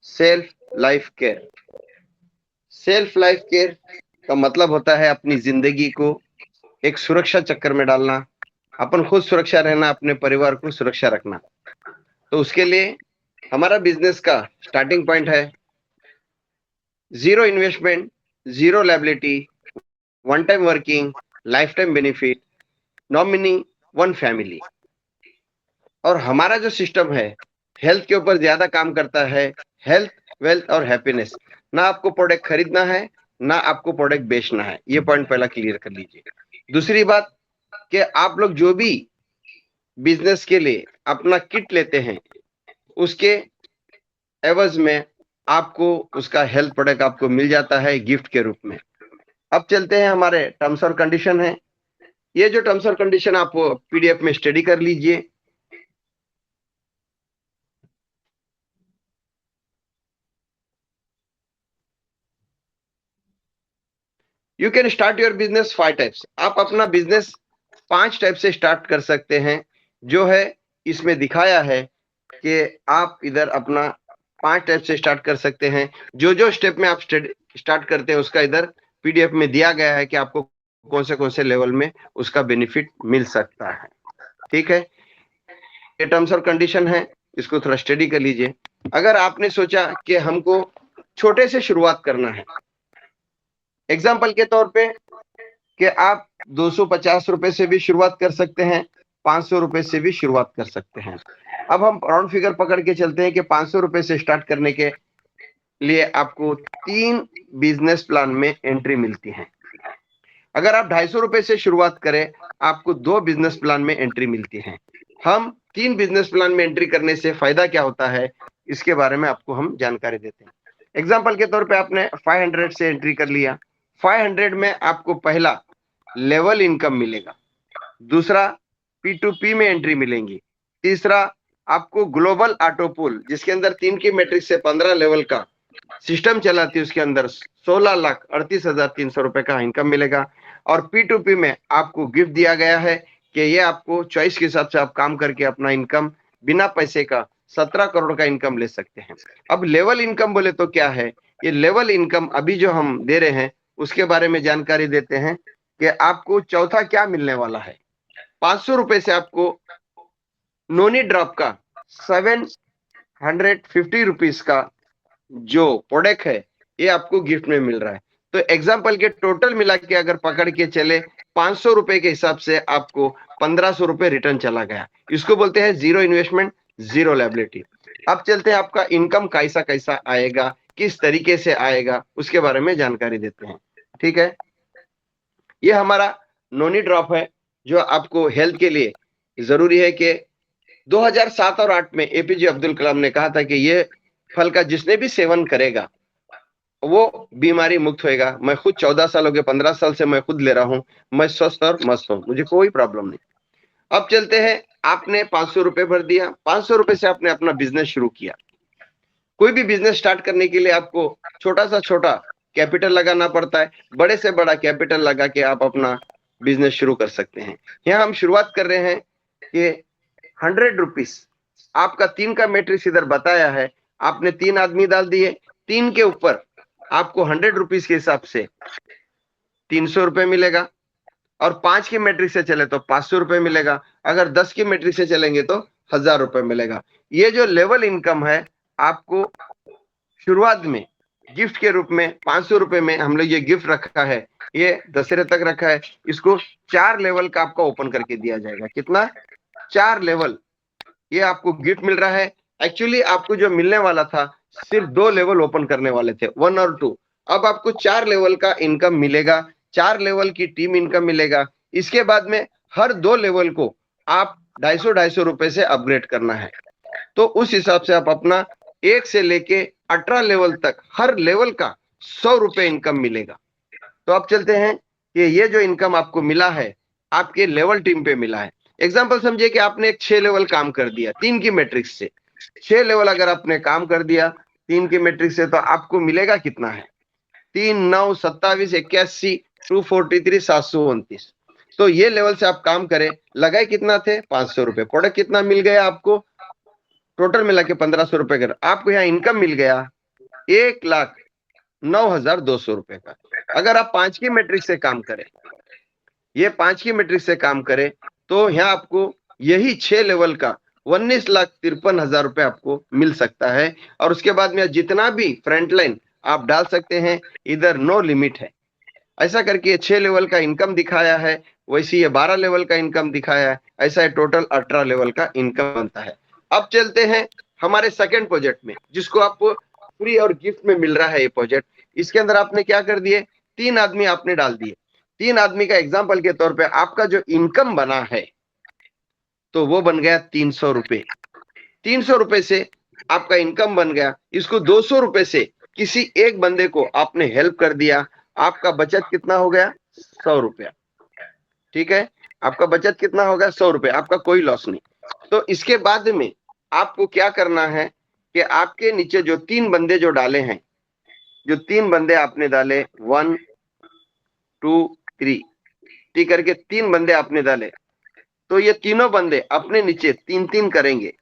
Self life care. Self life care का मतलब होता है अपनी जिंदगी को एक सुरक्षा चक्कर में डालना, अपन खुद सुरक्षा रहना, अपने परिवार को सुरक्षा रखना। तो उसके लिए हमारा बिजनेस का स्टार्टिंग पॉइंट है zero investment, zero liability, one time working, life time benefit, nominee, one family. और हमारा जो सिस्टम है हेल्थ के ऊपर ज्यादा काम करता है, हेल्थ, वेल्थ और हैप्पीनेस। ना आपको प्रोडक्ट खरीदना है, ना आपको प्रोडक्ट बेचना है, ये पॉइंट पहला क्लियर कर लीजिए। दूसरी बात कि आप लोग जो भी बिजनेस के लिए अपना किट लेते हैं उसके एवज में आपको उसका हेल्थ प्रोडक्ट आपको मिल जाता है गिफ्ट के रूप में। अब चलते हैं हमारे टर्म्स और कंडीशन है। ये जो टर्म्स और कंडीशन आप पीडीएफ में स्टडी कर लीजिए। You can start your business 5 types. आप अपना बिजनेस 5 टाइप से स्टार्ट कर सकते हैं। जो है इसमें दिखाया है कि आप इधर अपना 5 टाइप से स्टार्ट कर सकते हैं। जो जो स्टेप में आप स्टार्ट करते हैं उसका इधर पीडीएफ में दिया गया है कि आपको कौन से लेवल में उसका बेनिफिट मिल सकता है। ठीक है, ये टर्म्स और कंडीशन है, इसको थोड़ा स्टडी कर लीजिए। अगर आपने सोचा कि हमको छोटे से शुरुआत करना है, एग्जाम्पल के तौर पे कि आप 250 रुपए से भी शुरुआत कर सकते हैं, 500 रुपए से भी शुरुआत कर सकते हैं। अब हम राउंड फिगर पकड़ के चलते हैं कि 500 रुपए से स्टार्ट करने के लिए आपको 3 बिजनेस प्लान में एंट्री मिलती है। अगर आप 250 रुपए से शुरुआत करें, आपको 2 बिजनेस प्लान में एंट्री मिलती है। हम 3 बिजनेस प्लान में एंट्री करने से फायदा क्या होता है, इसके बारे में आपको हम जानकारी देते हैं। एग्जाम्पल के तौर पे आपने 500 से एंट्री कर लिया। 500 में आपको पहला लेवल इनकम मिलेगा, दूसरा P2P में एंट्री मिलेंगी, तीसरा आपको ग्लोबल ऑटो पूल जिसके अंदर 3 की मैट्रिक्स से 15 लेवल का सिस्टम चलाती है, उसके अंदर 16,38,300 रुपए का इनकम मिलेगा। और P2P में आपको गिफ्ट दिया गया है कि ये आपको चॉइस के हिसाब से आप काम करके अपना इनकम बिना पैसे का 17 करोड़ का इनकम ले सकते हैं। अब लेवल इनकम बोले तो क्या है, ये लेवल इनकम अभी जो हम दे रहे हैं उसके बारे में जानकारी देते हैं कि आपको चौथा क्या मिलने वाला है। 500 रुपए से आपको नोनी ड्रॉप का 750 रुपीज का जो प्रोडक्ट है ये आपको गिफ्ट में मिल रहा है। तो एग्जाम्पल के टोटल मिला के अगर पकड़ के चले 500 रुपए के हिसाब से आपको 1500 रुपए रिटर्न चला गया। इसको बोलते हैं जीरो इन्वेस्टमेंट, जीरो लायबिलिटी। अब चलते हैं आपका इनकम कैसा कैसा आएगा, किस तरीके से आएगा, उसके बारे में जानकारी देते हैं। ठीक है, ये हमारा नोनी ड्रॉप है जो आपको हेल्थ के लिए जरूरी है कि 2007 और 8 में एपीजे अब्दुल कलाम ने कहा था कि ये फल का जिसने भी सेवन करेगा वो बीमारी मुक्त होएगा। मैं खुद 14 साल हो गए, 15 साल से मैं खुद ले रहा हूं, मैं स्वस्थ और मस्त हूं, मुझे कोई प्रॉब्लम नहीं। अब चलते हैं, आपने 500 रुपए भर दिया, 500 रुपए से आपने अपना बिजनेस शुरू किया। कोई भी बिजनेस स्टार्ट करने के लिए आपको छोटा सा छोटा कैपिटल लगाना पड़ता है, बड़े से बड़ा कैपिटल लगा के आप अपना बिजनेस शुरू कर सकते हैं। यहाँ हम शुरुआत कर रहे हैं कि 100 रुपीज, आपका 3 का मैट्रिक्स इधर बताया है, आपने 3 आदमी डाल दिए, 3 के ऊपर आपको 100 रुपीज के हिसाब से 300 रुपए मिलेगा। और 5 की मैट्रिक से चले तो 500 रुपए मिलेगा, अगर 10 की मैट्रिक से चलेंगे तो 1000 रुपए मिलेगा। ये जो लेवल इनकम है आपको शुरुआत में गिफ्ट के रूप में 500 रुपए में हम लोग ये गिफ्ट रखा है, ये दशहरे तक रखा है। इसको 4 लेवल का आपको ओपन करके दिया जाएगा। कितना? 4 लेवल ये आपको गिफ्ट मिल रहा है। एक्चुअली आपको जो मिलने वाला था सिर्फ 2 लेवल ओपन करने वाले थे, 1 और 2। अब आपको 4 लेवल का इनकम मिलेगा, 4 लेवल की टीम इनकम मिलेगा। इसके बाद में हर 2 लेवल को आप 250 रुपए से अपग्रेड करना है। तो उस हिसाब से आप अपना 1 से लेके 18 लेवल तक हर लेवल का 100 रुपए इनकम मिलेगा। तो आप चलते हैं कि ये जो इनकम आपको मिला है आपके लेवल टीम पे मिला है। एग्जाम्पल समझिए कि आपने एक 6 लेवल काम कर दिया 3 की मैट्रिक्स से। 6 लेवल अगर आपने काम कर दिया 3 की मैट्रिक्स से तो आपको मिलेगा कितना है? 3, 9, 27, 81, 243, 729। तो ये लेवल से आप काम करें, लगाए कितना थे? 500 रुपए। प्रोडक्ट कितना मिल गया आपको? टोटल मिला के 1500 रुपए का आपको यहाँ इनकम मिल गया 1,09,200 रुपए का। अगर आप 5 की मैट्रिक्स से काम करें, ये 5 की मैट्रिक्स से काम करें, तो यहाँ आपको यही 6 लेवल का 19,53,000 रुपए आपको मिल सकता है। और उसके बाद में जितना भी फ्रंट लाइन आप डाल सकते हैं, इधर नो लिमिट है। ऐसा करके 6 लेवल का इनकम दिखाया है, वैसे ये 12 लेवल का इनकम दिखाया है, ऐसा है टोटल 18 लेवल का इनकम बनता है। अब चलते हैं हमारे सेकंड प्रोजेक्ट में, जिसको आपको फ्री और गिफ्ट में मिल रहा है ये प्रोजेक्ट। इसके अंदर आपने क्या कर दिए, 3 आदमी आपने डाल दिए। 3 आदमी का एग्जाम्पल के तौर पे आपका जो इनकम बना है तो वो बन गया 300 रुपए। 300 रुपए से आपका इनकम बन गया। इसको 200 रुपए से किसी एक बंदे को आपने हेल्प कर दिया, आपका बचत कितना हो गया, 100 रुपया। ठीक है, आपका बचत कितना होगा, 100 रुपए, आपका कोई लॉस नहीं। तो इसके बाद में आपको क्या करना है कि आपके नीचे जो 3 बंदे जो डाले हैं, जो 3 बंदे आपने डाले 1 2 3 टी करके 3 बंदे आपने डाले, तो ये तीनों बंदे अपने नीचे 3-3 करेंगे।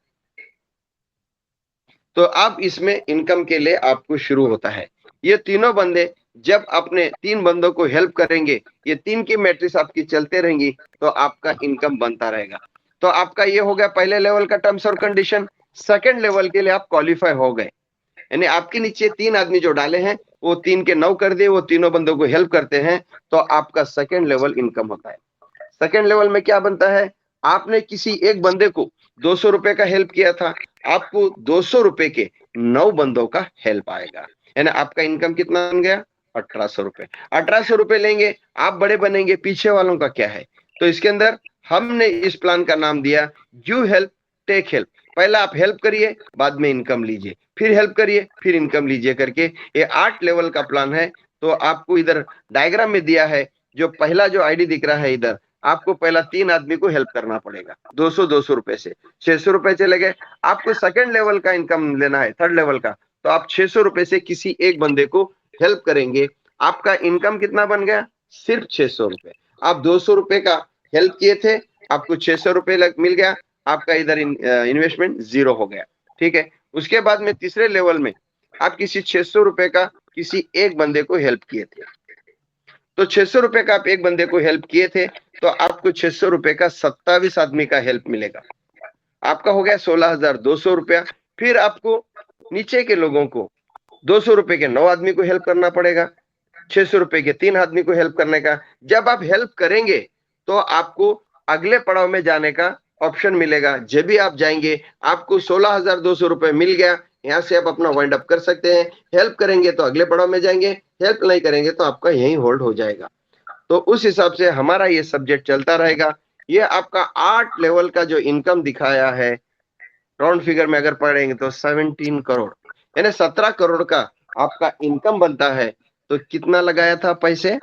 तो अब इसमें इनकम के लिए आपको शुरू होता है। ये तीनों बंदे जब अपने 3 बंदों को हेल्प करेंगे, ये 3 की मैट्रिक्स आपकी चलते रहेंगी, तो आपका इनकम बनता रहेगा। तो आपका ये हो गया पहले लेवल का टर्म्स और कंडीशन। सेकंड लेवल के लिए आप क्वालिफाई हो गए, यानी आपके नीचे 3 आदमी जो डाले हैं वो 3 के 9 कर दिए, वो तीनों बंदों को हेल्प करते हैं, तो आपका सेकंड लेवल इनकम होता है। सेकंड लेवल में क्या बनता है, आपने किसी एक बंदे को 200 रुपए का हेल्प किया था, आपको 200 रुपए के 9 बंदों का हेल्प आएगा, यानी आपका इनकम कितना बन गया, 1800 रुपए। 1800 रुपए लेंगे, आप बड़े बनेंगे, पीछे वालों का क्या है। तो इसके अंदर हमने इस प्लान का नाम दिया यू हेल्प टेक हेल्प। पहला आप हेल्प करिए, बाद में इनकम लीजिए, फिर हेल्प करिए, फिर इनकम लीजिए करके ये 8 लेवल का प्लान है। तो आपको इधर डायग्राम में दिया है, जो पहला जो आईडी दिख रहा है इधर, आपको पहला 3 आदमी को हेल्प करना पड़ेगा 200-200 रुपए से 600 रुपए चले गए। आपको सेकंड लेवल का इनकम लेना है, थर्ड लेवल का, तो आप 600 रुपए से किसी एक बंदे को हेल्प करेंगे। आपका इनकम कितना बन गया, सिर्फ 600 रुपए। आप 200 रुपए का हेल्प किए थे, आपको 600 रुपए मिल गया, आपका इधर इन्वेस्टमेंट 0 हो गया। ठीक है, उसके बाद में तीसरे लेवल में आप किसी 600 रुपए का किसी एक बंदे को हेल्प किए थे, तो 600 रुपए का आप एक बंदे को हेल्प किए थे, तो आपको 600 रुपए का 27 आदमी का हेल्प मिलेगा। आपका हो गया 16,200 रुपया। फिर आपको नीचे के लोगों को 200 रुपए के 9 आदमी को हेल्प करना पड़ेगा, 600 रुपए के 3 आदमी को हेल्प करने का। जब आप हेल्प करेंगे तो आपको अगले पड़ाव में जाने का ऑप्शन मिलेगा। जब भी आप जाएंगे आपको 16,200 रुपए मिल गया, यहाँ से आप अपना वाइंड अप कर सकते हैं। हेल्प करेंगे तो अगले पड़ाव में जाएंगे, हेल्प नहीं करेंगे तो आपका यही होल्ड हो जाएगा। तो उस हिसाब से हमारा ये सब्जेक्ट चलता रहेगा। ये आपका 8 लेवल का जो इनकम दिखाया है, राउंड फिगर में अगर पढ़ेंगे तो 17 करोड़, यानी 17 करोड़ का आपका इनकम बनता है। तो कितना लगाया था पैसे,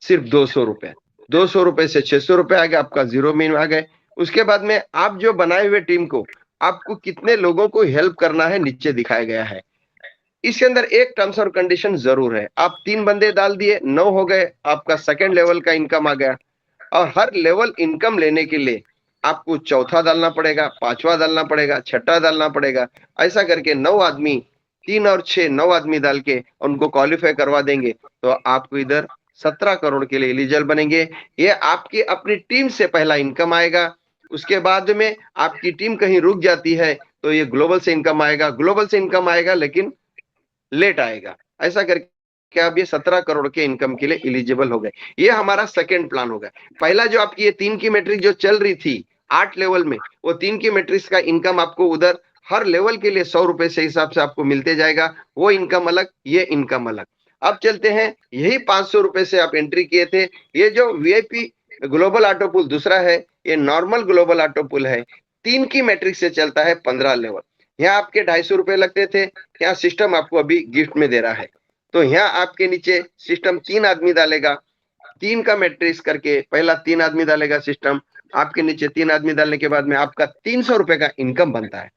सिर्फ 200 रुपए। 200 रुपए से 600 रुपए आ गए, आपका 0 में आ गए। उसके बाद में आप जो बनाए हुए टीम को आपको कितने लोगों को हेल्प करना है नीचे दिखाया गया है। इसके अंदर एक टर्म्स और कंडीशन जरूर है। आप 3 बंदे डाल दिए, 9 हो गए, आपका सेकंड लेवल का इनकम आ गया। और हर लेवल इनकम लेने के लिए आपको चौथा डालना पड़ेगा, पांचवा डालना पड़ेगा, छठा डालना पड़ेगा। ऐसा करके 9 आदमी, 3 और 6, 9 आदमी डाल के उनको क्वालिफाई करवा देंगे, तो आपको इधर 17 करोड़ के लिए एलिजिबल बनेंगे। ये आपकी अपनी टीम से पहला इनकम आएगा। उसके बाद में आपकी टीम कहीं रुक जाती है तो ये ग्लोबल से इनकम आएगा। ग्लोबल से इनकम आएगा लेकिन लेट आएगा। ऐसा करके आप ये 17 करोड़ के इनकम के लिए एलिजिबल हो गए। ये हमारा सेकंड प्लान होगा। पहला जो आपकी ये 3 की मैट्रिक्स जो चल रही थी 8 लेवल में, वो 3 की मैट्रिक्स का इनकम आपको उधर हर लेवल के लिए 100 रुपए से हिसाब से आपको मिलते जाएगा। वो इनकम अलग, ये इनकम अलग। अब चलते हैं, यही 500 रुपए से आप एंट्री किए थे। ये जो वीआईपी ग्लोबल ऑटो पुल दूसरा है, ये नॉर्मल ग्लोबल ऑटो पुल है। 3 की मैट्रिक्स से चलता है 15 लेवल। यहाँ आपके 250 रुपए लगते थे, यहाँ सिस्टम आपको अभी गिफ्ट में दे रहा है। तो यहाँ आपके नीचे सिस्टम 3 आदमी डालेगा, 3 का मैट्रिक्स करके पहला 3 आदमी डालेगा सिस्टम। आपके नीचे 3 आदमी डालने के बाद में आपका 300 रुपए का इनकम बनता है।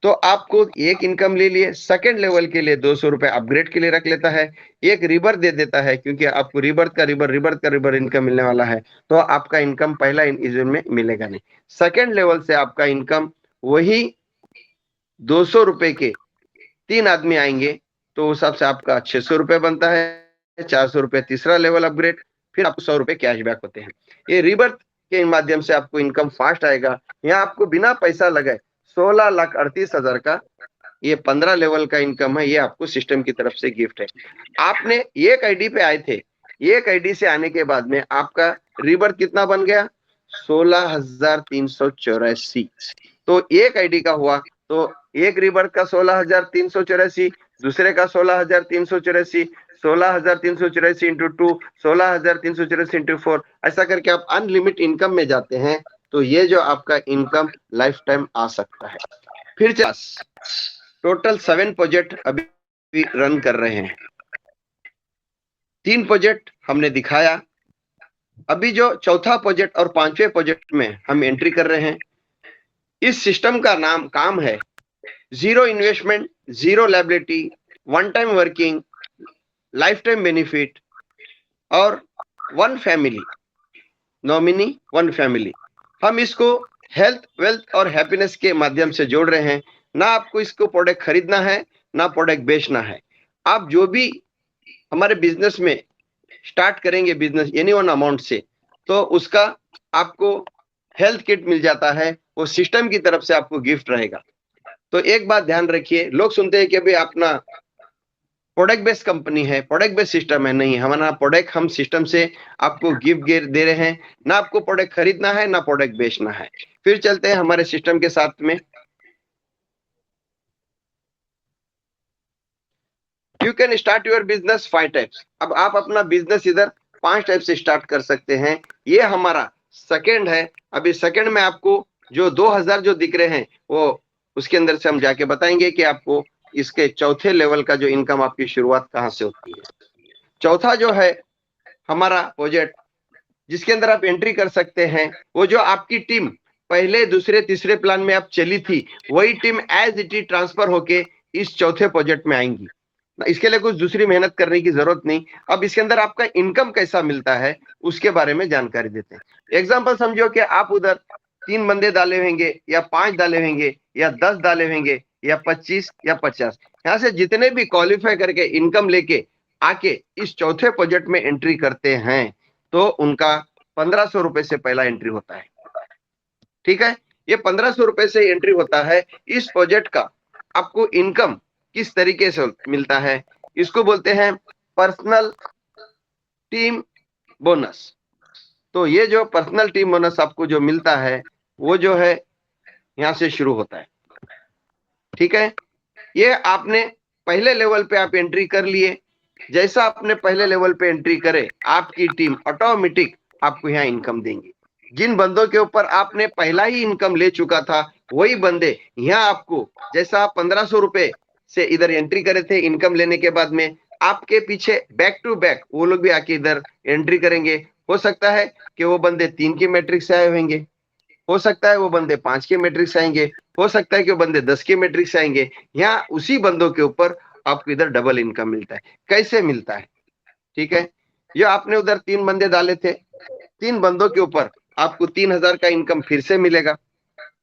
तो आपको एक इनकम ले लिए, सेकंड लेवल के लिए 200 रुपए अपग्रेड के लिए रख लेता है, एक रिबर दे देता है, क्योंकि आपको रिबर्थ का रिबर इनकम मिलने वाला है। तो आपका इनकम पहला में मिलेगा नहीं। सेकंड लेवल से आपका इनकम वही 200 रुपए के 3 आदमी आएंगे तो उस हिसाब से आपका 600 रुपए बनता है। 400 रुपए तीसरा लेवल अपग्रेड, फिर आपको 100 रुपए कैशबैक होते हैं। ये रिबर्थ के माध्यम से आपको इनकम फास्ट आएगा। यहाँ आपको बिना पैसा लगाए 16,38,000 का ये 15 लेवल का इनकम है, ये आपको सिस्टम की तरफ से गिफ्ट है। आपने एक आईडी पे आए थे, एक आईडी से आने के बाद में आपका रिबर्थ कितना बन गया? 16,384। तो एक आईडी का हुआ तो एक रिबर्थ का 16,384, दूसरे का 16,384, 16,384 इंटू 2, 16,384 इंटू 4, ऐसा करके आप अनलिमिट इनकम में जाते हैं। तो ये जो आपका इनकम लाइफ टाइम आ सकता है। फिर टोटल 7 प्रोजेक्ट अभी रन कर रहे हैं। 3 प्रोजेक्ट हमने दिखाया। अभी जो चौथा प्रोजेक्ट और 5वें प्रोजेक्ट में हम एंट्री कर रहे हैं, इस सिस्टम का नाम काम है zero investment, zero liability, one time working, life time benefit और one family, nominee one family. हम इसको हेल्थ, वेल्थ और हैप्पीनेस के माध्यम से जोड़ रहे हैं। ना आपको इसको प्रोडक्ट खरीदना है, ना प्रोडक्ट बेचना है। आप जो भी हमारे बिजनेस में स्टार्ट करेंगे बिजनेस एनी वन अमाउंट से, तो उसका आपको हेल्थ किट मिल जाता है, वो सिस्टम की तरफ से आपको गिफ्ट रहेगा। तो एक बात ध्यान रखिए, लोग सुनते हैं कि भाई अपना प्रोडक्ट बेस्ड कंपनी है, प्रोडक्ट बेस्ड सिस्टम है। नहीं, हमारा प्रोडक्ट हम सिस्टम से आपको गिफ्ट दे रहे हैं। ना आपको प्रोडक्ट खरीदना है, ना प्रोडक्ट बेचना है। फिर चलते हैं हमारे सिस्टम के साथ में। You can start your business 5 types. अब आप अपना बिजनेस इधर 5 टाइप से स्टार्ट कर सकते हैं। ये हमारा सेकंड है। अभी सेकंड में आपको जो 2000 जो दिख रहे हैं, वो उसके अंदर से हम जाके बताएंगे कि आपको इसके चौथे लेवल का जो इनकम आपकी शुरुआत कहाँ से होती है। चौथा जो है हमारा प्रोजेक्ट, जिसके अंदर आप एंट्री कर सकते हैं, वो जो आपकी टीम पहले, दूसरे, तीसरे प्लान में आप चली थी, वही team as it is transfer होके इस चौथे प्रोजेक्ट में आएंगी। इसके लिए कुछ दूसरी मेहनत करने की जरूरत नहीं। अब इसके अंदर आपका इनकम कैसा मिलता है उसके बारे में जानकारी देते हैं। एग्जाम्पल समझो कि आप उधर 3 बंदे डाले होंगे, या 5 डाले होंगे, या 10 डाले होंगे, या 25 या 50। यहाँ से जितने भी क्वालिफाई करके इनकम लेके आके इस चौथे प्रोजेक्ट में एंट्री करते हैं, तो उनका 1500 रुपए से पहला एंट्री होता है। ठीक है, ये 1500 रुपए से एंट्री होता है। इस प्रोजेक्ट का आपको इनकम किस तरीके से मिलता है, इसको बोलते हैं पर्सनल टीम बोनस। तो ये जो पर्सनल टीम बोनस आपको जो मिलता है, वो जो है यहां से शुरू होता है। ठीक है, ये आपने पहले लेवल पे आप एंट्री कर लिए। जैसा आपने पहले लेवल पे एंट्री करे, आपकी टीम ऑटोमेटिक आपको यहाँ इनकम देंगी। जिन बंदों के ऊपर आपने पहला ही इनकम ले चुका था, वही बंदे यहाँ आपको, जैसा आप 1500 रुपए से इधर एंट्री करे थे इनकम लेने के बाद में, आपके पीछे बैक टू बैक वो लोग भी आके इधर एंट्री करेंगे। हो सकता है कि वो बंदे 3 की मैट्रिक से आए होंगे, हो सकता है वो बंदे 5 के मैट्रिक से आएंगे, हो सकता है कि वो बंदे 10 के मैट्रिक से आएंगे। यहाँ उसी बंदों के ऊपर आपको इधर डबल इनकम मिलता है। कैसे मिलता है? ठीक है, ये आपने उधर 3 बंदे डाले थे, 3 बंदों के ऊपर आपको 3000 का इनकम फिर से मिलेगा।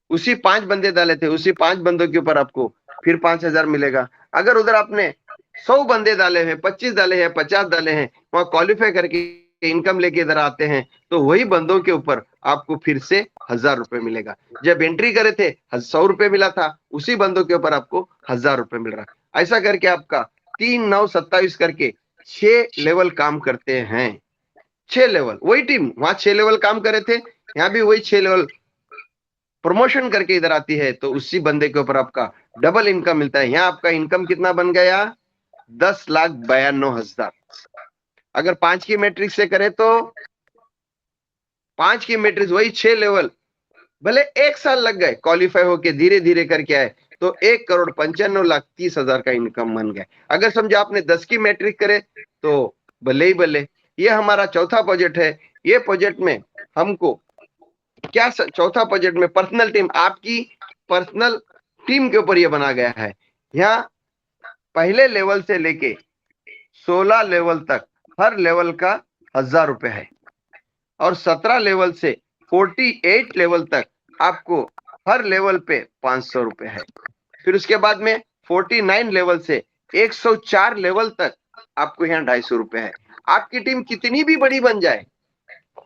उसी 5 बंदे डाले थे, उसी 5 बंदों के ऊपर आपको फिर 5000 मिलेगा। अगर उधर आपने 100 बंदे डाले हैं, 25 डाले हैं, 50 डाले हैं, वहां क्वालिफाई करके इनकम लेके इधर आते हैं, तो वही बंदों के ऊपर आपको फिर से 1000 रुपए मिलेगा। जब एंट्री करे थे 100 रुपए मिला था, उसी बंदों के ऊपर आपको 1000 रुपए मिल रहा है। ऐसा करके आपका 3 9 27 करके 6 लेवल काम करते हैं। 6 लेवल, वही टीम वहां 6 लेवल काम करे थे, यहाँ भी वही 6 लेवल प्रमोशन करके इधर आती है, तो उसी बंदे के ऊपर आपका डबल इनकम मिलता है। यहाँ आपका इनकम कितना बन गया? 10,92,000। अगर 5 की मैट्रिक्स से करे तो 5 की मैट्रिक्स वही 6 लेवल, भले 1 साल लग गए क्वालिफाई होके, धीरे धीरे करके आए, तो 1,95,30,000 का इनकम बन गया। अगर समझो आपने 10 की मैट्रिक करे तो भले ही भले। ये हमारा चौथा प्रोजेक्ट है। ये प्रोजेक्ट में हमको क्या, चौथा प्रोजेक्ट में पर्सनल टीम, आपकी पर्सनल टीम के ऊपर ये बना गया है। यहाँ पहले लेवल से लेके 16 लेवल तक हर लेवल का 1000 रुपए है, और 17 लेवल से 48 लेवल तक आपको हर लेवल पे 500 रुपए है। फिर उसके बाद में 49 लेवल से 104 लेवल तक आपको यहाँ 250 रुपए है। आपकी टीम कितनी भी बड़ी बन जाए,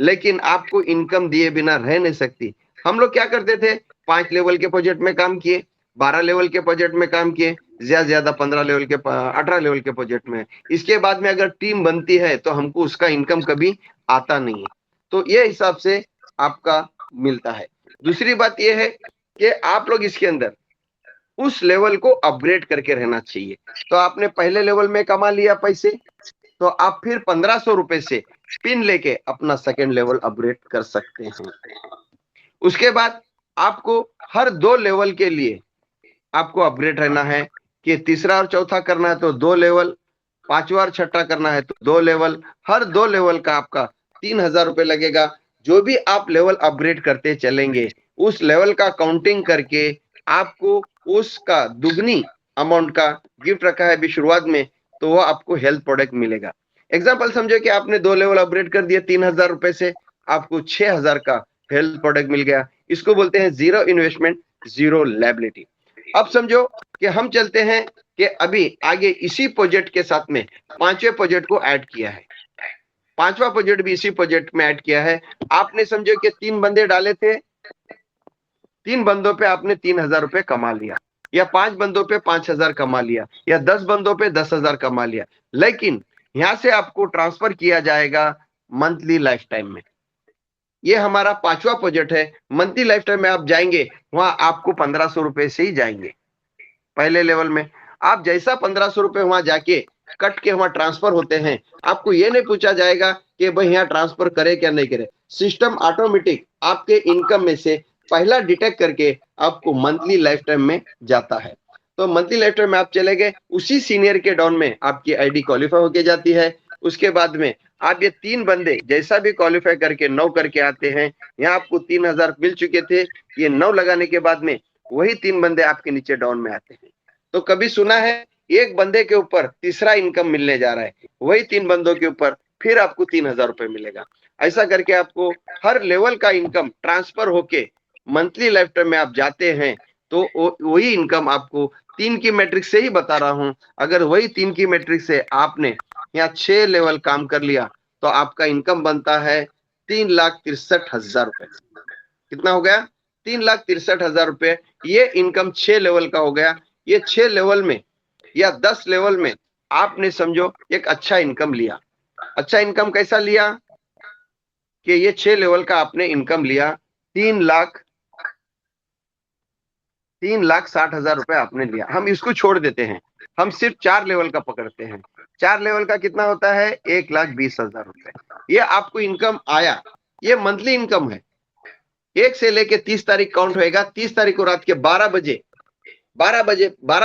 लेकिन आपको इनकम दिए बिना रह नहीं सकती। हम लोग क्या करते थे, 5 लेवल के प्रोजेक्ट में काम किए, 12 लेवल के प्रोजेक्ट में काम किए, ज्यादा ज्यादा 15 लेवल के 18 लेवल के प्रोजेक्ट में। इसके बाद में अगर टीम बनती है तो हमको उसका इनकम कभी आता नहीं है। तो ये हिसाब से आपका मिलता है। दूसरी बात यह है कि आप लोग इसके अंदर उस लेवल को अपग्रेड करके रहना चाहिए। तो आपने पहले लेवल में कमा लिया पैसे, तो आप फिर 1500 रुपए से पिन लेके अपना सेकेंड लेवल अपग्रेड कर सकते हैं। उसके बाद आपको हर 2 लेवल के लिए आपको अपग्रेड रहना है कि तीसरा और चौथा करना है तो 2 लेवल, पांचवा और छठा करना है तो 2 लेवल, हर 2 लेवल का आपका 3000 रुपए लगेगा। जो भी आप लेवल अपग्रेड करते चलेंगे, उस लेवल का काउंटिंग करके आपको उसका दुगनी अमाउंट का गिफ्ट रखा है अभी शुरुआत में, तो वो आपको हेल्थ प्रोडक्ट मिलेगा। एग्जाम्पल समझो कि आपने 2 लेवल अपग्रेड कर दिए, 3000 रुपए से आपको 6000 का हेल्थ प्रोडक्ट मिल गया। इसको बोलते हैं जीरो इन्वेस्टमेंट जीरो लायबिलिटी। अब समझो कि हम चलते हैं कि अभी आगे इसी प्रोजेक्ट के साथ में 5वें प्रोजेक्ट को ऐड किया है, 5वां प्रोजेक्ट भी इसी प्रोजेक्ट में ऐड किया है। आपने समझो कि 3 बंदे डाले थे, 3 बंदों पे आपने 3000 रुपए कमा लिया, या 5 बंदों पे 5000 कमा लिया, या 10 बंदों पे 10,000 कमा लिया। लेकिन यहां से आपको ट्रांसफर किया जाएगा मंथली लाइफ टाइम में। ये हमारा 5वां प्रोजेक्ट है। मंथली लाइफ टाइम में आप जाएंगे, वहां आपको 1500 रुपए से ही जाएंगे। पहले लेवल में आप जैसा 1500 रुपए वहां जाके कट के वहां ट्रांसफर होते हैं, आपको ये नहीं पूछा जाएगा कि भाई यहाँ ट्रांसफर करे क्या नहीं करे। सिस्टम ऑटोमेटिक आपके इनकम में से पहला डिटेक्ट करके आपको मंथली लाइफ टाइम में जाता है। तो मंथली लाइफ टाइम में आप चले गए, उसी सीनियर के डाउन में आपकी आईडी क्वालिफाई होके जाती है। उसके बाद में आप ये 3 बंदे जैसा भी क्वालिफाई करके 9 करके आते हैं, यहाँ आपको 3000 मिल चुके थे। ये 9 लगाने के बाद में वही 3 बंदे आपके नीचे डाउन में आते हैं। तो कभी सुना है एक बंदे के ऊपर तीसरा इनकम मिलने जा रहा है, वही 3 बंदों के ऊपर फिर आपको 3000 रुपए मिलेगा। ऐसा करके आपको हर लेवल का इनकम ट्रांसफर होके मंथली लाइफ टाइम में आप जाते हैं, तो वही इनकम आपको 3 की मैट्रिक्स से ही बता रहा हूं। अगर वही 3 की मैट्रिक्स से आपने यहाँ 6 लेवल काम कर लिया, तो आपका इनकम बनता है 3,63,000 रुपए। कितना हो गया? 3,63,000 रुपए। ये इनकम 6 लेवल का हो गया। ये 6 लेवल में या 10 लेवल में आपने समझो एक अच्छा इनकम लिया। अच्छा इनकम कैसा लिया कि ये 6 लेवल का आपने इनकम लिया, 3,60,000 रुपए आपने लिया। हम इसको छोड़ देते हैं, हम सिर्फ 4 लेवल का पकड़ते हैं। 4 लेवल का कितना होता है? 1,20,000 रुपए। ये आपको इनकम आया, ये मंथली इनकम है। 1 से लेके 30 तारीख काउंट होएगा। 30 तारीख को रात के 12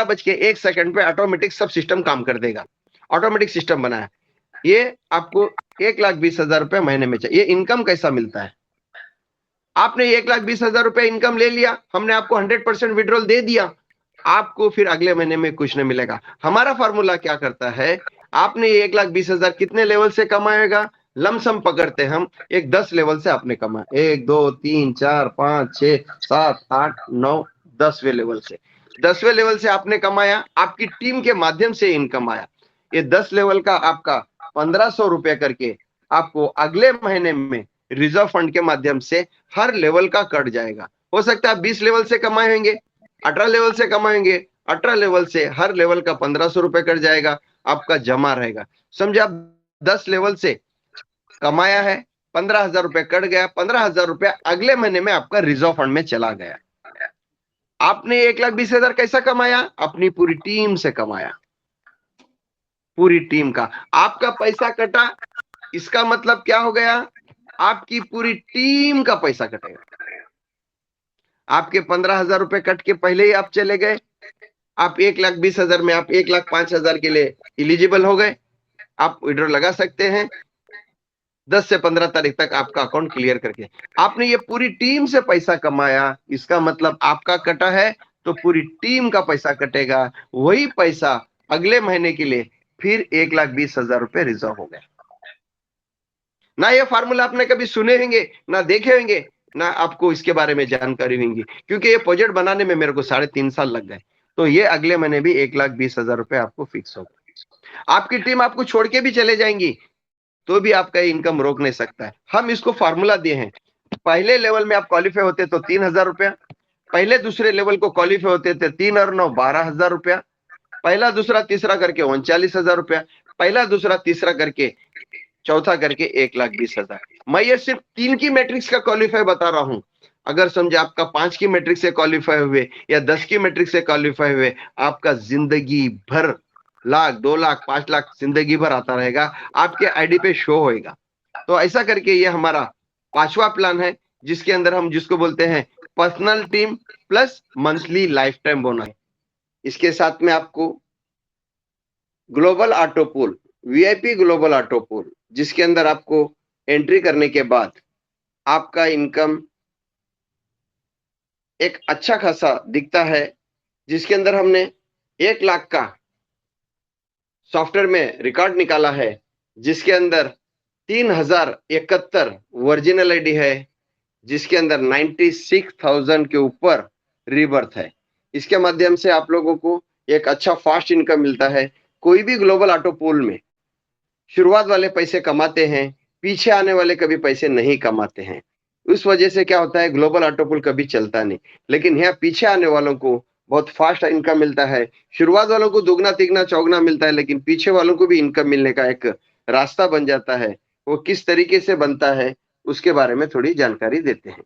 बज के 1 सेकंड पे ऑटोमेटिक सब सिस्टम काम कर देगा। ऑटोमेटिक सिस्टम बना है। ये आपको 1,20,000 रुपए महीने में चाहिए। ये इनकम कैसा मिलता है? आपने 1,20,000 रुपए इनकम ले लिया, हमने आपको 100% विड्रॉल दे दिया, आपको फिर अगले महीने में कुछ नहीं मिलेगा। हमारा फॉर्मूला क्या करता है, आपने 1,20,000 कितने लेवल से कमाएगा? लमसम पकड़ते हम, एक 10 लेवल से आपने कमाया। 1 2 3 4 5 6 7 8 9 10वें लेवल से। 10वें लेवल से आपने कमाया, आपकी टीम के माध्यम से इनकम आया। ये 10 लेवल का आपका 1500 रुपए करके आपको अगले महीने में रिजर्व फंड के माध्यम से हर लेवल का कट जाएगा। हो सकता है 20 लेवल से कमाए होंगे, 18 लेवल से कमाएंगे, 18 लेवल से हर लेवल का 1500 रुपए कट जाएगा, आपका जमा रहेगा। समझे आप 10 लेवल से कमाया है, 15,000 रुपए कट गया, 15,000 रुपया अगले महीने में आपका रिजर्व फंड में चला गया। आपने 1,20,000 कैसा कमाया? अपनी पूरी टीम से कमाया, पूरी टीम का। आपका पैसा कटा, इसका मतलब क्या हो गया? आपकी पूरी टीम का पैसा कटेगा। आपके 15,000 रुपए कट के पहले ही आप चले गए, आप 1,20,000 में आप 1,05,000 के लिए इलिजिबल हो गए, आप विड्रॉ लगा सकते हैं। 10 से 15 तारीख तक आपका अकाउंट क्लियर करके आपने ये पूरी टीम से पैसा कमाया, इसका मतलब आपका कटा है तो पूरी टीम का पैसा कटेगा। वही पैसा अगले महीने के लिए फिर 1,20,000 रुपए रिजर्व हो गया। ना ये फार्मूला आपने कभी सुने होंगे, ना देखे होंगे, ना आपको इसके बारे में जानकारी होगी, क्योंकि ये प्रोजेक्ट बनाने में मेरे को 3.5 साल लग गए। तो ये अगले महीने भी 1,20,000 रुपए आपको फिक्स होगा। आपकी टीम आपको छोड़ के भी चले जाएंगी तो भी आपका इनकम रोक नहीं सकता है। हम इसको फार्मूला दिए हैं। पहले लेवल में आप क्वालिफाई होते तो 3,000 रुपया, पहले दूसरे लेवल को क्वालिफाई होते थे 3 और 9 12,000 रुपया, पहला दूसरा तीसरा करके 39,000 रुपया, पहला दूसरा तीसरा करके चौथा करके 1,20,000। मैं ये सिर्फ 3 की मैट्रिक्स का क्वालिफाई बता रहा हूं। अगर समझे आपका 5 की मैट्रिक्स से क्वालिफाई हुए या 10 की मैट्रिक्स से क्वालिफाई हुए, आपका जिंदगी भर लाख 2 लाख 5 लाख जिंदगी भर आता रहेगा, आपके आईडी पे शो होएगा। तो ऐसा करके ये हमारा 5वां प्लान है, जिसके अंदर हम जिसको बोलते हैं personal team plus monthly life time bonus. इसके साथ में आपको global auto pool, VIP global auto pool, जिसके अंदर आपको एंट्री करने के बाद आपका इनकम एक अच्छा खासा दिखता है, जिसके अंदर हमने 1 लाख का सॉफ्टवेयर में रिकॉर्ड निकाला है, जिसके अंदर 3,071 ओरिजिनल आईडी है, जिसके अंदर 96,000 के ऊपर रीबर्थ है। इसके माध्यम से आप लोगों को एक अच्छा फास्ट इनकम मिलता है। कोई भी ग्लोबल ऑटो पूल में शुरुआत वाले पैसे कमाते हैं, पीछे आने वाले कभी पैसे नहीं कमाते हैं। उस वजह से क्या होता है, ग्लोबल ऑटो पूल कभी चलता नहीं। लेकिन यहाँ पीछे आने वालों को बहुत फास्ट इनकम मिलता है। शुरुआत वालों को दुगना तिगना चौगना मिलता है, लेकिन पीछे वालों को भी इनकम मिलने का एक रास्ता बन जाता है। वो किस तरीके से बनता है उसके बारे में थोड़ी जानकारी देते हैं।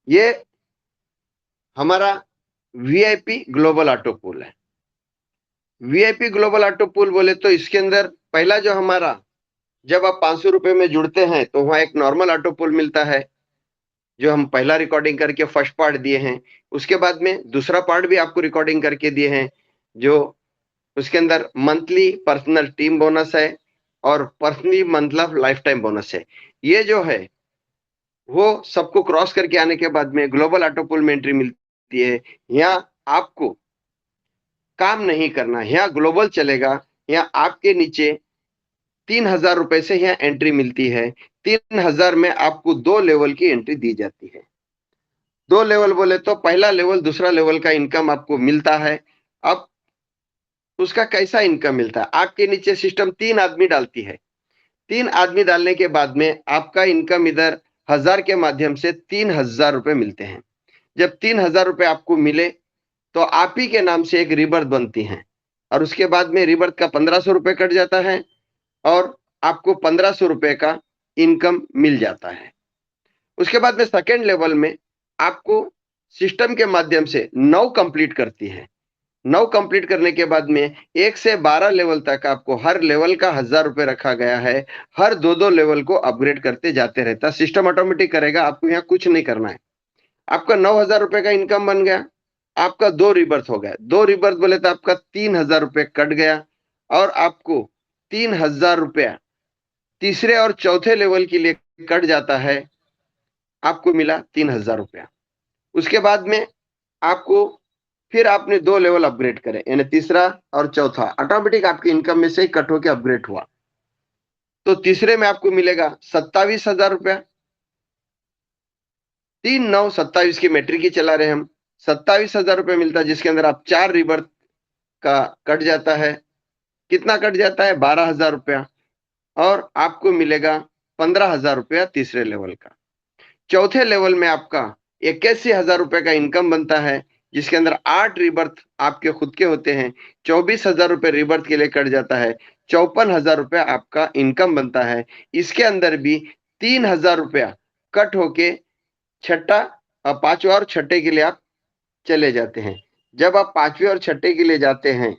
ये हमारा वीआईपी ग्लोबल ऑटो पूल है। वीआईपी ग्लोबल ऑटो पूल बोले तो इसके अंदर पहला जो हमारा, जब आप 500 रुपए में जुड़ते हैं तो वहां एक नॉर्मल ऑटो पूल मिलता है, जो हम पहला रिकॉर्डिंग करके फर्स्ट पार्ट दिए हैं। उसके बाद में दूसरा पार्ट भी आपको रिकॉर्डिंग करके दिए हैं, जो उसके अंदर मंथली पर्सनल टीम बोनस है और पर्सनली मतलब लाइफ टाइम बोनस है। ये जो है वो सबको क्रॉस करके आने के बाद में ग्लोबल ऑटो पूल में एंट्री मिलती है। यहाँ आपको काम नहीं करना, यहाँ ग्लोबल चलेगा। यहाँ आपके नीचे 3,000 रुपए से यहाँ एंट्री मिलती है। 3,000 में आपको 2 लेवल की एंट्री दी जाती है। 2 लेवल बोले तो पहला लेवल दूसरा लेवल का इनकम आपको मिलता है। अब उसका कैसा इनकम मिलता है, आपके नीचे सिस्टम 3 आदमी डालती है। 3 आदमी डालने के बाद में आपका इनकम इधर 1,000 के माध्यम से 3,000 रुपए मिलते हैं। जब 3,000 रुपए आपको मिले तो आप ही के नाम से एक रिबर्थ बनती है, और उसके बाद में रिबर्थ का 1,500 रुपए कट जाता है और आपको 1,500 रुपए का इनकम मिल जाता है। उसके बाद में सेकेंड लेवल में आपको सिस्टम के माध्यम से 9 कंप्लीट करती है। 9 कंप्लीट करने के बाद में 1 से 12 लेवल तक आपको हर लेवल का 1,000 रुपए रखा गया है। हर 2-2 लेवल को अपग्रेड करते जाते रहता, सिस्टम ऑटोमेटिक करेगा, आपको यहाँ कुछ नहीं करना है। आपका 9,000 रुपए का इनकम बन गया, आपका 2 रिबर्थ हो गया। 2 रिबर्थ बोले तो आपका 3,000 रुपए कट गया, और आपको 3,000 रुपया तीसरे और चौथे लेवल के लिए कट जाता है। आपको मिला 3,000 रुपया। उसके बाद में आपको फिर आपने 2 लेवल अपग्रेड करे, यानी तीसरा और चौथा ऑटोमेटिक आपकी इनकम में से कट होकर अपग्रेड हुआ। तो तीसरे में आपको मिलेगा 27,000 रुपया। 3,9,27 की मैट्रिक ही चला रहे हम। 27,000 रुपये मिलता है, जिसके अंदर आप 4 रिबर्थ का कट जाता है। कितना कट जाता है, 12,000 रुपया, और आपको मिलेगा 15,000 रुपया तीसरे लेवल का। चौथे लेवल में आपका 81,000 रुपए का इनकम बनता है, जिसके अंदर 8 रिबर्थ आपके खुद के होते हैं। 24,000 रुपए रिबर्थ के लिए कट जाता है। 54,000 रुपया आपका इनकम बनता है। इसके अंदर भी 3,000 रुपया कट होके छठा, 5वां और छठे के लिए आप चले जाते हैं। जब आप 5वें और छठे के लिए जाते हैं,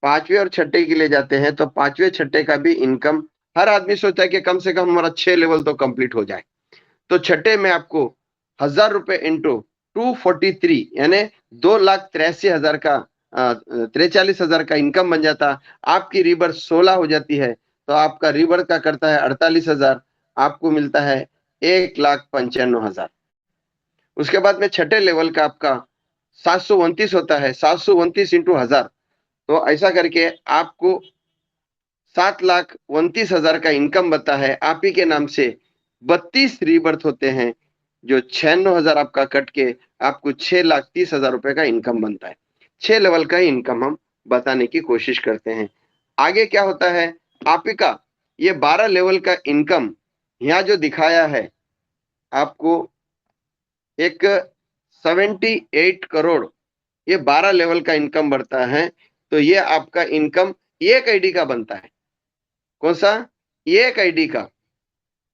5वें और छठे के लिए जाते हैं, तो 5वें छठे का भी इनकम, हर आदमी सोचता है कि कम से कम हमारा 6 लेवल तो कंप्लीट हो जाए। तो छठे में आपको 1,000 रुपए इंटू 243, यानी 2,83,000 का 43,000 का इनकम बन जाता। आपकी रिबर्थ 16 हो जाती है, तो आपका रिबर्थ का करता है 48,000, आपको मिलता है 1,95,000। उसके बाद में छठे लेवल का आपका 729 होता है, 729 इंटू 1000, तो ऐसा करके आपको 7,29,000 का इनकम बनता है। आप ही के नाम से 32 रीबर्थ होते हैं, जो 96,000 आपका कट के आपको 6,30,000 रुपए का इनकम बनता है। 6 लेवल का इनकम हम बताने की कोशिश करते हैं। आगे क्या होता है, आप ही का ये 12 लेवल का इनकम यहाँ जो दिखाया है आपको, एक 78 करोड़, ये 12 लेवल का इनकम बढ़ता है। तो ये आपका इनकम एक आईडी का बनता है। कौन सा? एक आईडी का।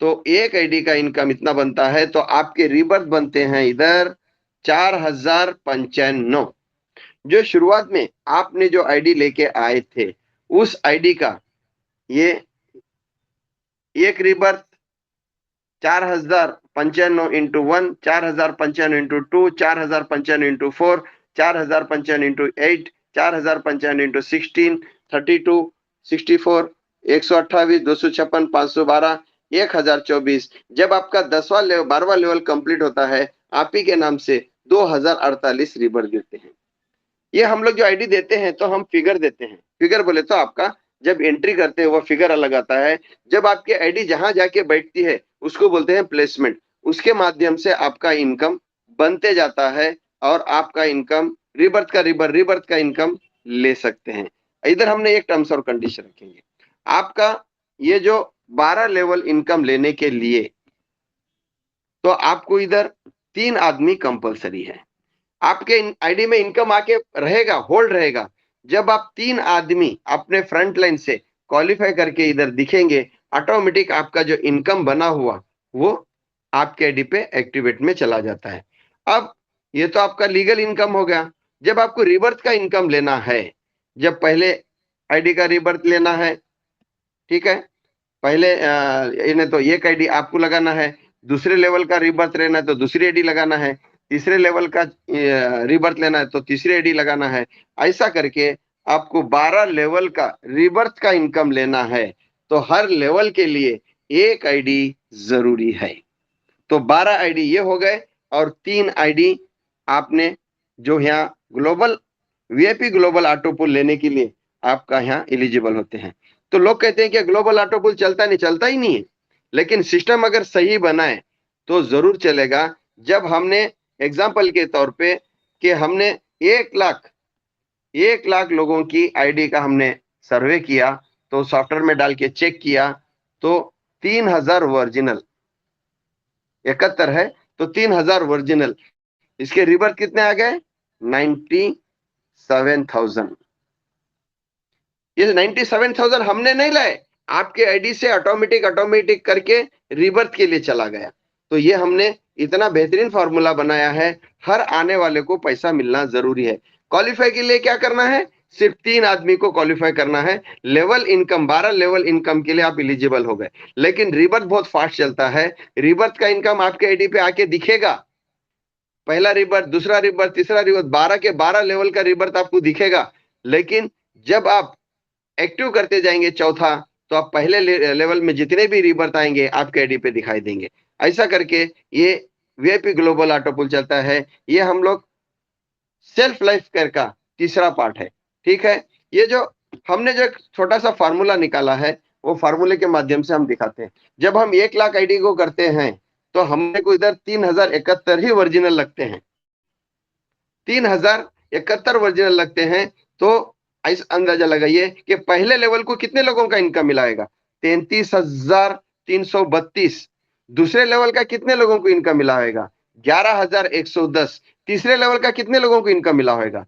तो एक आईडी का इनकम इतना बनता है, तो आपके रीबर्थ बनते हैं इधर 4,095। जो शुरुआत में आपने जो आईडी लेके आए थे, उस आईडी का ये एक rebirth 4,095 into 1, 4,095 into 2, 4,095 into 4, 4,095 into 8, 4,095 into 16, 32, 64, 128, 256, 512, 1,024। जब आपका 10वां लेवल 12वां लेवल कंप्लीट होता है, आप ही के नाम से 2,048 रिबर्थ देते हैं। ये हम लोग जो आईडी देते हैं तो हम फिगर देते हैं। फिगर बोले तो आपका जब एंट्री करते हैं वो फिगर अलग आता है। जब आपकी आईडी जहां जाके बैठती है उसको बोलते हैं प्लेसमेंट। उसके माध्यम से आपका इनकम बनते जाता है और आपका इनकम रिबर्थ का इनकम ले सकते हैं। इधर हमने एक टर्म्स और कंडीशन रखेंगे। आपका ये जो 12 लेवल इनकम लेने के लिए, तो आपको इधर 3 आदमी कंपलसरी है। आपके आईडी में इनकम आके रहेगा, होल्ड रहेगा, जब आप 3 आदमी अपने फ्रंट लाइन से क्वालिफाई करके इधर दिखेंगे, ऑटोमेटिक आपका जो इनकम बना हुआ वो आपके आईडी पे एक्टिवेट में चला जाता है। अब ये तो आपका लीगल इनकम हो गया। जब आपको रिबर्थ का इनकम लेना है, जब पहले आईडी का रिबर्थ लेना है, ठीक है, पहले इन्हें तो एक आईडी आपको लगाना है, दूसरे लेवल का रिबर्थ लेना है तो दूसरी आईडी लगाना है, तीसरे लेवल का रिबर्थ लेना है तो तीसरी आईडी लगाना है। ऐसा करके आपको 12 लेवल का रिबर्थ का इनकम लेना है, तो हर लेवल के लिए एक आईडी जरूरी है। तो 12 आईडी ये हो गए, और 3 आईडी आपने जो यहाँ global VIP global auto pool लेने के लिए आपका यहाँ एलिजिबल होते हैं। तो लोग कहते हैं कि ग्लोबल ऑटो पूल चलता नहीं, चलता ही नहीं है, लेकिन सिस्टम अगर सही बनाए तो जरूर चलेगा। जब हमने एग्जाम्पल के तौर पे कि हमने 1 लाख लोगों की आईडी का हमने सर्वे किया, तो सॉफ्टवेयर में डाल के चेक किया, तो 3,000 ओरिजिनल 71 है, तो 3,000 ओरिजिनल, इसके रिबर्थ कितने आ गए? 97,000। ये 97,000 हमने नहीं लाए, आपके आईडी से ऑटोमेटिक करके रिबर्थ के लिए चला गया। तो ये हमने इतना बेहतरीन फॉर्मूला बनाया है, हर आने वाले को पैसा मिलना जरूरी है। क्वालिफाई के लिए क्या करना है? सिर्फ 3 आदमी को क्वालिफाई करना है। लेवल इनकम 12 लेवल इनकम के लिए आप एलिजिबल हो गए। लेकिन रिबर्थ बहुत फास्ट चलता है। रिबर्थ का इनकम आपके आईडी पे आके दिखेगा, पहला रिबर्थ, दूसरा रिबर्थ, तीसरा रिबर्थ, 12 के 12 लेवल का रिबर्थ आपको दिखेगा। लेकिन जब आप एक्टिव करते जाएंगे चौथा, तो आप पहले लेवल में जितने भी रिबर्थ आएंगे आपके आईडी पे दिखाई देंगे। ऐसा करके ये वीआईपी ग्लोबल ऑटो पूल चलता है। ये हम लोग सेल्फ लाइफ केयर का तीसरा पार्ट है, ठीक है। ये जो हमने जो एक छोटा सा फार्मूला निकाला है, वो फार्मूले के माध्यम से हम दिखाते हैं। जब हम 1 लाख आईडी को करते हैं, तो हमने को इधर 3,071 ही ओरिजिनल लगते हैं, 3,071 ओरिजिनल लगते हैं। तो ऐसा अंदाजा लगाइए कि पहले लेवल को कितने लोगों का इनकम मिलाएगा? 33,332। दूसरे लेवल का कितने लोगों को इनकम मिला होगा? 11,110। तीसरे लेवल का कितने लोगों को इनकम मिला होगा?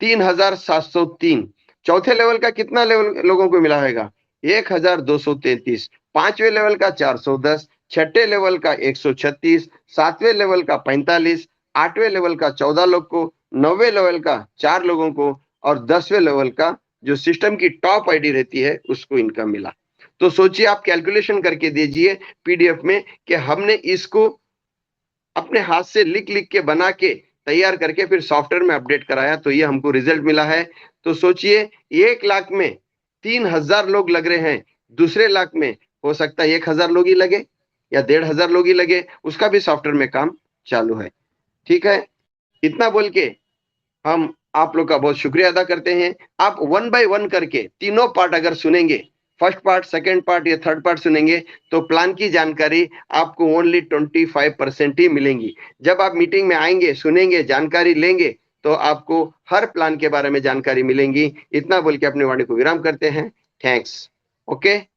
3,703। चौथे लेवल का कितना लेवल लोगों को मिला होगा? 1,233। पांचवें लेवल का 410, छठे लेवल का 136, सातवें लेवल का 45, आठवें लेवल का 14 लोग को, नौवें लेवल का 4 लोगों को, और 10वें लेवल का जो सिस्टम की टॉप आईडी रहती है उसको इनकम मिला। तो सोचिए, आप कैलकुलेशन करके दीजिए पीडीएफ में कि हमने इसको अपने हाथ से लिख लिख के बना के तैयार करके फिर सॉफ्टवेयर में अपडेट कराया, तो ये हमको रिजल्ट मिला है। तो सोचिए, 1 लाख में 3,000 लोग लग रहे हैं, दूसरे लाख में हो सकता है 1000 लोग ही लगे या 1500 लोग ही लगे, उसका भी सॉफ्टवेयर में काम चालू है। ठीक है, इतना बोल के हम आप लोग का बहुत शुक्रिया अदा करते हैं। आप 1 बाय 1 करके तीनों पार्ट अगर सुनेंगे, फर्स्ट पार्ट, सेकंड पार्ट या थर्ड पार्ट सुनेंगे, तो प्लान की जानकारी आपको ओनली 25% ही मिलेंगी। जब आप मीटिंग में आएंगे, सुनेंगे, जानकारी लेंगे, तो आपको हर प्लान के बारे में जानकारी मिलेंगी। इतना बोल के अपनी वाणी को विराम करते हैं। थैंक्स। ओके।